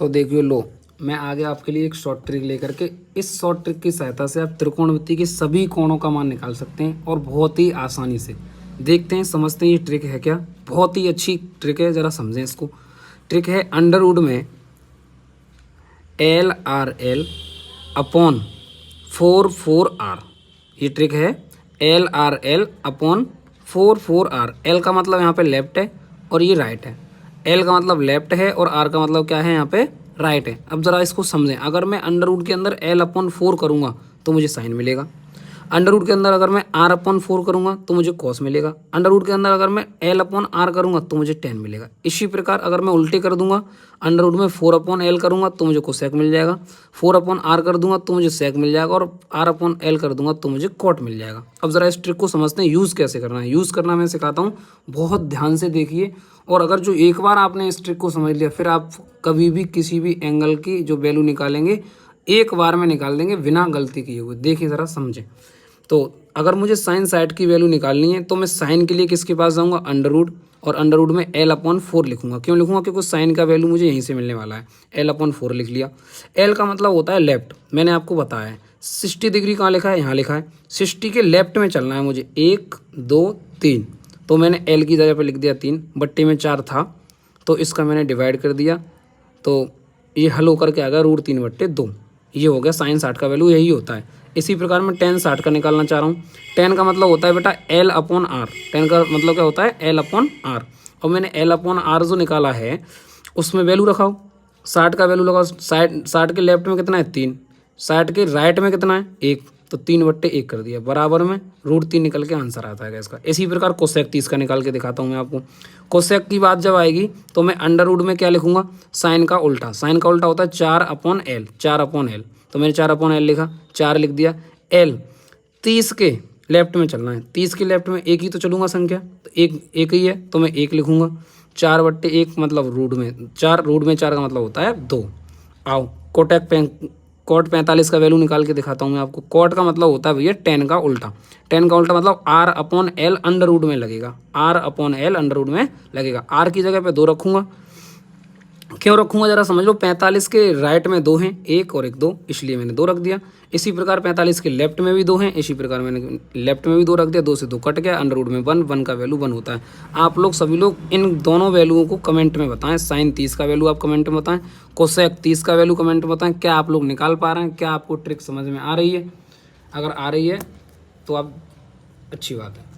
तो देखिए लो, मैं आगे आपके लिए एक शॉर्ट ट्रिक लेकर के, इस शॉर्ट ट्रिक की सहायता से आप त्रिकोणमिति के सभी कोणों का मान निकाल सकते हैं और बहुत ही आसानी से। देखते हैं, समझते हैं ये ट्रिक है क्या। बहुत ही अच्छी ट्रिक है, ज़रा समझें इसको। ट्रिक है अंडर रूट में LRL अपॉन 4 ये ट्रिक है। LRL अपॉन 4 एल का मतलब यहाँ पे लेफ्ट है और ये राइट है। एल का मतलब लेफ्ट है और आर का मतलब क्या है, यहाँ पे राइट है। अब ज़रा इसको समझें। अगर मैं अंडर रूट के अंदर L अपॉन 4 करूँगा तो मुझे साइन मिलेगा। अंडर रूट के अंदर अगर मैं R अपॉन 4 करूँगा तो मुझे कॉस मिलेगा। अंडर रूट के अंदर अगर मैं L अपॉन R करूँगा तो मुझे tan मिलेगा। इसी प्रकार अगर मैं उल्टे कर दूंगा, अंडर रूट में 4 अपॉन L करूँगा तो मुझे कोसेक मिल जाएगा। 4 अपॉन R कर दूंगा तो मुझे सेक मिल जाएगा और R अपॉन L कर दूंगा तो मुझे कॉट मिल जाएगा। अब ज़रा इस ट्रिक को समझते हैं, यूज़ कैसे करना है। यूज़ करना मैं सिखाता हूँ, बहुत ध्यान से देखिए। और अगर जो एक बार आपने इस ट्रिक को समझ लिया, फिर आप कभी भी किसी भी एंगल की जो वैल्यू निकालेंगे एक बार में निकाल देंगे बिना गलती किए हुए। देखिए ज़रा समझें। तो अगर मुझे साइन साइड की वैल्यू निकालनी है तो मैं साइन के लिए किसके पास जाऊंगा, अंडर रूट, और अंडर रूट में L अपॉन 4 लिखूंगा। क्यों लिखूंगा, क्योंकि साइन का वैल्यू मुझे यहीं से मिलने वाला है। L अपॉन 4 लिख लिया। L का मतलब होता है लेफ्ट, मैंने आपको बताया है। 60 डिग्री कहाँ लिखा है, यहाँ लिखा है। 60 के लेफ्ट में चलना है मुझे, 1 2 3। तो मैंने L की जगह पर लिख दिया 3, बट्टे में 4 था तो इसका मैंने डिवाइड कर दिया, तो ये हल होकर के आ गया √3/2। ये हो गया साइन 60 का वैल्यू, यही होता है। इसी प्रकार मैं tan 60 का निकालना चाह रहा हूँ। tan का मतलब होता है बेटा L अपॉन R। tan का मतलब क्या होता है, L अपॉन R। और मैंने L अपॉन R जो निकाला है उसमें वैल्यू रखाओ, 60 का वैल्यू लगाओ। 60 के लेफ्ट में कितना है, 3। 60 के राइट में कितना है, 1। तो 3/1 कर दिया, बराबर में √3 निकल के आंसर आता है इसका। इसी प्रकार कोसेक 30 का निकाल के दिखाता हूँ मैं आपको। कोसेक की बात जब आएगी तो मैं अंडर रूट में क्या लिखूंगा, साइन का उल्टा। साइन का उल्टा होता है 4/L, 4/L। तो मैंने 4/L लिखा, 4 लिख दिया। L 30 के लेफ्ट में चलना है, 30 के लेफ्ट में एक ही तो चलूंगा संख्या, तो एक ही है तो मैं 1 लिखूंगा। 4/1 मतलब रूट में 4, रूट में 4 का मतलब होता है 2। आओ कॉट 45 का वैल्यू निकाल के दिखाता हूँ मैं आपको। कॉट का मतलब होता है भैया tan का उल्टा। tan का उल्टा मतलब R/L अंडर रूट में लगेगा, R/L अंडर रूट में लगेगा। R की जगह पे 2 रखूंगा। क्यों रखूंगा जरा समझ लो, 45 के राइट में 2 हैं, 1 और 1 2, इसलिए मैंने 2 रख दिया। इसी प्रकार 45 के लेफ्ट में भी 2 हैं, इसी प्रकार मैंने लेफ्ट में भी 2 रख दिया। 2 से 2 कट गया, अंडर रूट में 1, 1 का वैल्यू 1 होता है। आप लोग सभी लोग इन दोनों वैल्यूओं को कमेंट में बताएं। साइन 30 का वैल्यू आप कमेंट में बताएं, कोसेक 30 का वैल्यू कमेंट में बताएं। क्या आप लोग निकाल पा रहे हैं, क्या आपको ट्रिक समझ में आ रही है? अगर आ रही है तो आप, अच्छी बात है।